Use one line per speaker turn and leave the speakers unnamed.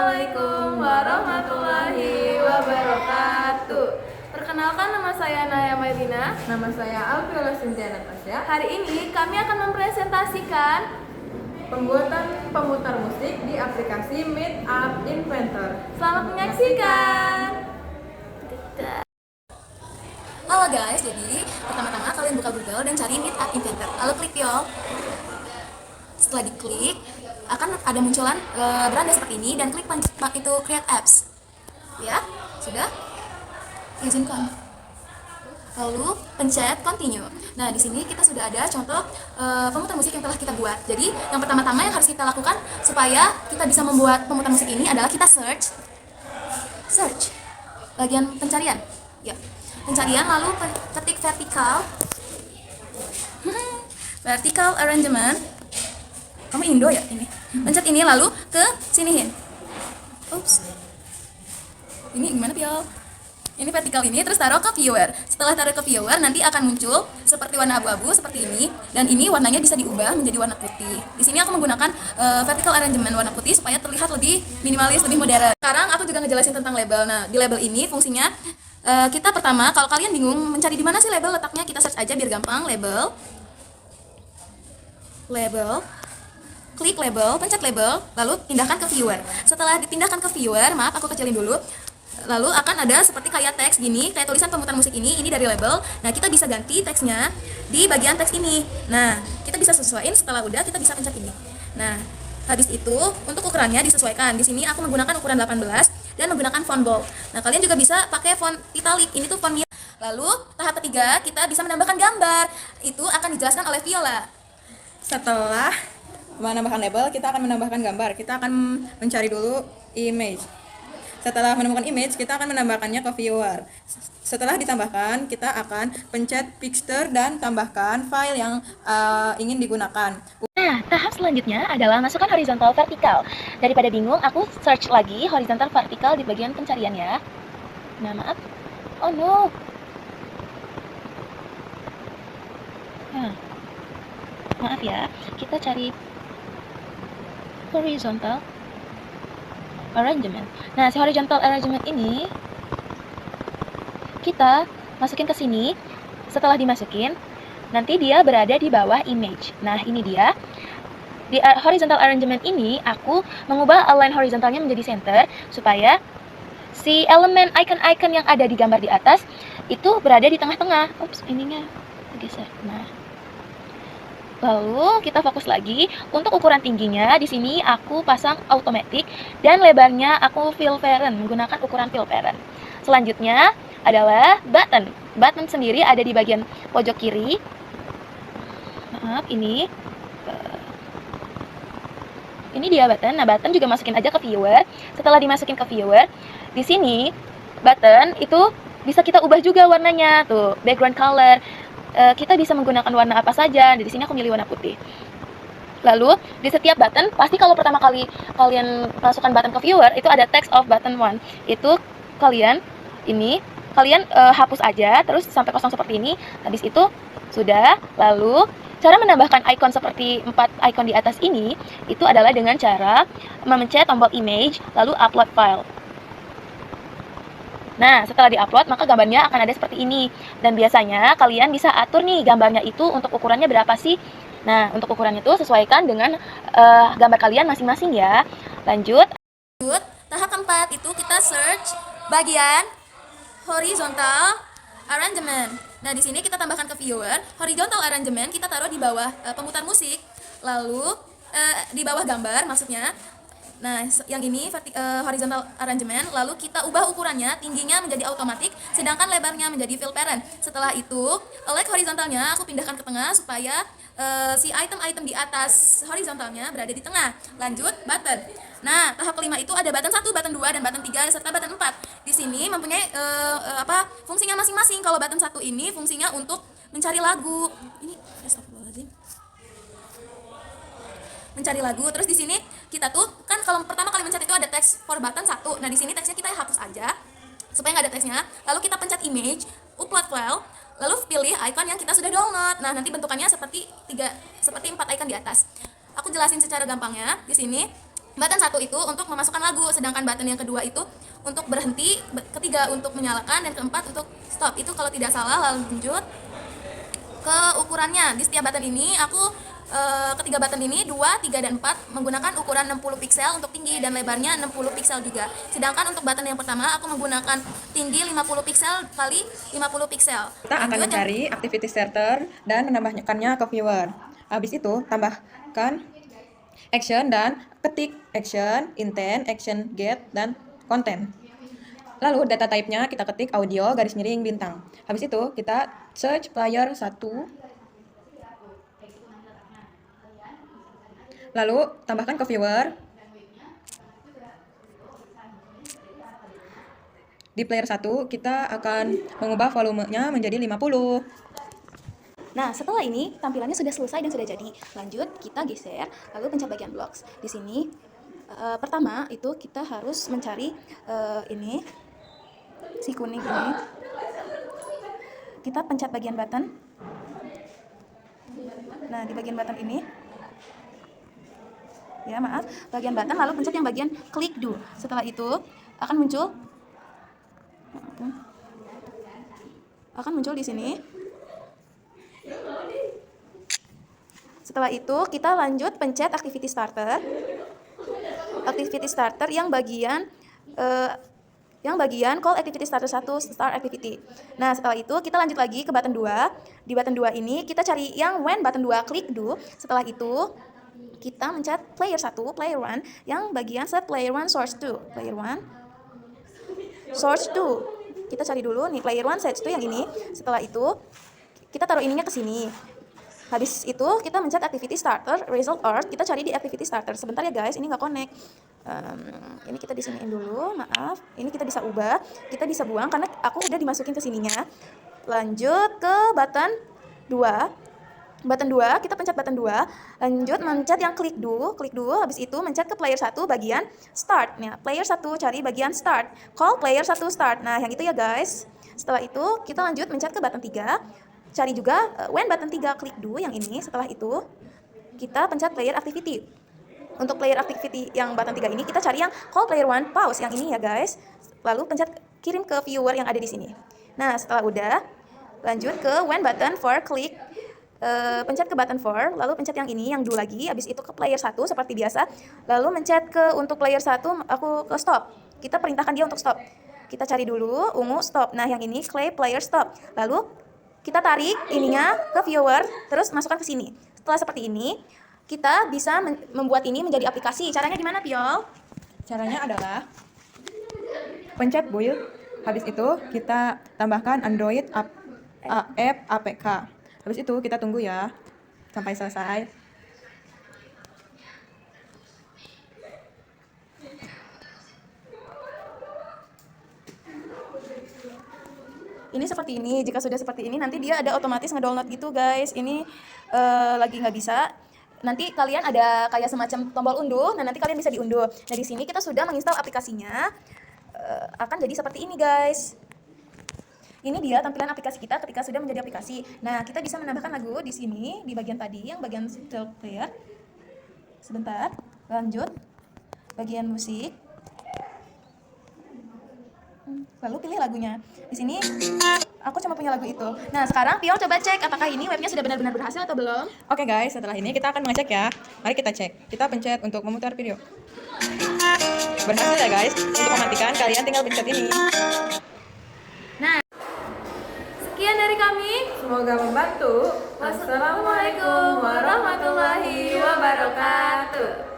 Assalamualaikum warahmatullahi wabarakatuh. Perkenalkan, nama saya Naya Mailina.
Nama saya Alviola Cynthia Natasha.
Hari ini kami akan mempresentasikan
Pembuatan pemutar musik di aplikasi Meetup Inventor.
Selamat menyaksikan.
Halo guys, jadi pertama-tama kalian buka Google dan cari Meetup Inventor. Lalu klik yo. Setelah diklik, akan ada munculan beranda seperti ini dan klik itu Create Apps. Ya, sudah? Izinkan. Lalu pencet Continue. Nah, di sini kita sudah ada contoh pemutar musik yang telah kita buat. Jadi, yang pertama-tama yang harus kita lakukan supaya kita bisa membuat pemutar musik ini adalah kita search bagian pencarian. Ya. Pencarian, lalu ketik vertical arrangement. Kamu Indo ya ini? Pencet ini lalu ke sinihin. Oops. Ini gimana Pio? Ini vertikal ini terus taruh ke viewer. Setelah taruh ke viewer nanti akan muncul seperti warna abu-abu seperti ini, dan ini warnanya bisa diubah menjadi warna putih. Di sini aku menggunakan vertical arrangement warna putih supaya terlihat lebih minimalis, lebih modern. Sekarang aku juga ngejelasin tentang label. Nah, di label ini fungsinya kita pertama, kalau kalian bingung mencari di mana sih label letaknya, kita search aja biar gampang. Label, klik label, pencet label, lalu pindahkan ke viewer. Setelah dipindahkan ke viewer, maaf aku kecilin dulu. Lalu akan ada seperti kayak teks gini, kayak tulisan pemutar musik ini dari label. Nah, kita bisa ganti teksnya di bagian teks ini. Nah, kita bisa sesuaiin, setelah udah kita bisa pencet ini. Nah, habis itu untuk ukurannya disesuaikan. Di sini aku menggunakan ukuran 18 dan menggunakan font bold. Nah, kalian juga bisa pakai font italic. Ini tuh font. Lalu tahap ketiga kita bisa menambahkan gambar. Itu akan dijelaskan oleh Viola.
Setelah menambahkan label, kita akan menambahkan gambar. Kita akan mencari dulu image. Setelah menemukan image, kita akan menambahkannya ke viewer. Setelah ditambahkan, kita akan pencet picture dan tambahkan file yang ingin digunakan.
Nah, tahap selanjutnya adalah masukkan horizontal vertikal. Daripada bingung, aku search lagi horizontal vertikal di bagian pencarian ya. Nah, maaf. Oh no. Nah, maaf ya. Kita cari horizontal arrangement. Nah, si horizontal arrangement ini kita masukin ke sini. Setelah dimasukin, nanti dia berada di bawah image. Nah, ini dia. Di horizontal arrangement ini, aku mengubah align horizontalnya menjadi center supaya si elemen icon-icon yang ada di gambar di atas itu berada di tengah-tengah. Ups, ininya geser. Nah, lalu kita fokus lagi. Untuk ukuran tingginya di sini aku pasang automatic dan lebarnya aku fill parent menggunakan ukuran fill parent. Selanjutnya adalah button. Button sendiri ada di bagian pojok kiri. Maaf, ini dia button. Nah, button juga masukin aja ke viewer. Setelah dimasukin ke viewer, di sini button itu bisa kita ubah juga warnanya. Tuh, background color. Kita bisa menggunakan warna apa saja. Di sini aku milih warna putih. Lalu di setiap button, pasti kalau pertama kali kalian masukkan button ke viewer, itu ada text of button 1. Itu kalian hapus aja terus sampai kosong seperti ini. Habis itu sudah. Lalu cara menambahkan icon seperti 4 icon di atas ini itu adalah dengan cara memencet tombol image lalu upload file. Nah, setelah diupload, maka gambarnya akan ada seperti ini. Dan biasanya kalian bisa atur nih gambarnya itu untuk ukurannya berapa sih. Nah, untuk ukurannya itu sesuaikan dengan gambar kalian masing-masing ya. Lanjut,
tahap keempat itu kita search bagian horizontal arrangement. Nah, di sini kita tambahkan ke viewer. Horizontal arrangement kita taruh di bawah pemutar musik, lalu di bawah gambar maksudnya. Nah, yang ini horizontal arrangement, lalu kita ubah ukurannya, tingginya menjadi automatic, sedangkan lebarnya menjadi fill parent. Setelah itu, elect horizontalnya aku pindahkan ke tengah supaya si item-item di atas horizontalnya berada di tengah. Lanjut, button. Nah, tahap kelima itu ada button 1, button 2, dan button 3, serta button 4. Di sini mempunyai fungsinya masing-masing. Kalau button 1 ini fungsinya untuk mencari lagu. Ini, astagfirullahaladzim. Mencari lagu. Terus di sini kita tuh kan kalau pertama kali mencari itu ada teks for button 1. Nah, di sini teksnya kita hapus aja supaya nggak ada teksnya. Lalu kita pencet image, upload file, lalu pilih icon yang kita sudah download. Nah, nanti bentukannya seperti 4 icon di atas. Aku jelasin secara gampangnya. Di sini Button 1 itu untuk memasukkan lagu, sedangkan button yang kedua itu untuk berhenti, ketiga untuk menyalakan, dan keempat untuk stop. Itu kalau tidak salah. Lalu lanjut ke ukurannya. Di setiap button ini aku ketiga button ini 2, 3, dan 4 menggunakan ukuran 60 piksel untuk tinggi dan lebarnya 60 piksel juga. Sedangkan untuk button yang pertama aku menggunakan tinggi 50 piksel kali 50 piksel.
Kita akan mencari activity starter dan menambahkannya ke viewer. Habis itu tambahkan action dan ketik action, intent, action get, dan content. Lalu data type-nya kita ketik audio garis miring bintang. Habis itu kita search player 1. Lalu tambahkan ke viewer. Di player 1 kita akan mengubah volumenya menjadi 50.
Nah, setelah ini tampilannya sudah selesai dan sudah jadi. Lanjut, kita geser, lalu pencet bagian blocks. Di sini pertama itu kita harus mencari ini si kuning ini. Kita pencet bagian button. Nah, di bagian button ini, ya maaf, bagian button, lalu pencet yang bagian click do. Setelah itu akan muncul di sini. Setelah itu kita lanjut pencet activity starter. Activity starter yang bagian call activity starter 1 start activity. Nah, setelah itu kita lanjut lagi ke button 2. Di button 2 ini kita cari yang when button 2 click do. Setelah itu kita mencet player 1, player 1 yang bagian set player 1 source 2. Player 1 source 2. Kita cari dulu nih player 1 source 2 yang ini. Setelah itu kita taruh ininya ke sini. Habis itu kita mencet activity starter result earth. Kita cari di activity starter. Sebentar ya guys, ini nggak connect. Ini kita disiniin dulu, maaf. Ini kita bisa ubah, kita bisa buang karena aku udah dimasukin ke sininya. Lanjut ke button 2. Button 2, kita pencet button 2. Lanjut mencet yang klik do. Habis itu mencet ke player 1 bagian start. Nah, player 1 cari bagian start. Call player 1 start. Nah, yang itu ya guys. Setelah itu kita lanjut mencet ke button 3. Cari juga when button 3 klik do yang ini. Setelah itu kita pencet player activity. Untuk player activity yang button 3 ini kita cari yang call player 1 pause yang ini ya guys. Lalu pencet kirim ke viewer yang ada di sini. Nah, setelah udah lanjut ke when button 4 klik, pencet ke button 4, lalu pencet yang ini yang do lagi. Habis itu ke player 1 seperti biasa. Lalu mencet ke untuk player 1 aku ke stop. Kita perintahkan dia untuk stop. Kita cari dulu ungu stop. Nah, yang ini clay player stop. Lalu kita tarik ininya ke viewer, terus masukkan ke sini. Setelah seperti ini, kita bisa membuat ini menjadi aplikasi. Caranya gimana, Piol?
Caranya adalah pencet build. Habis itu kita tambahkan Android app APK. Habis itu kita tunggu ya sampai selesai.
Ini seperti ini. Jika sudah seperti ini, nanti dia ada otomatis ngedownload gitu guys. Ini lagi nggak bisa. Nanti kalian ada kayak semacam tombol unduh. Nah, nanti kalian bisa diunduh. Nah, di sini kita sudah menginstal aplikasinya. Akan jadi seperti ini guys. Ini dia tampilan aplikasi kita ketika sudah menjadi aplikasi. Nah, kita bisa menambahkan lagu di sini di bagian tadi, yang bagian select player. Sebentar, lanjut bagian musik. Lalu pilih lagunya. Di sini aku cuma punya lagu itu. Nah, sekarang Piol coba cek apakah ini webnya sudah benar-benar berhasil atau belum.
Oke guys, setelah ini kita akan mengecek ya. Mari kita cek. Kita pencet untuk memutar video. Berhasil ya guys. Untuk mematikan kalian tinggal pencet ini.
Sekian dari kami.
Semoga membantu.
Wassalamualaikum warahmatullahi wabarakatuh.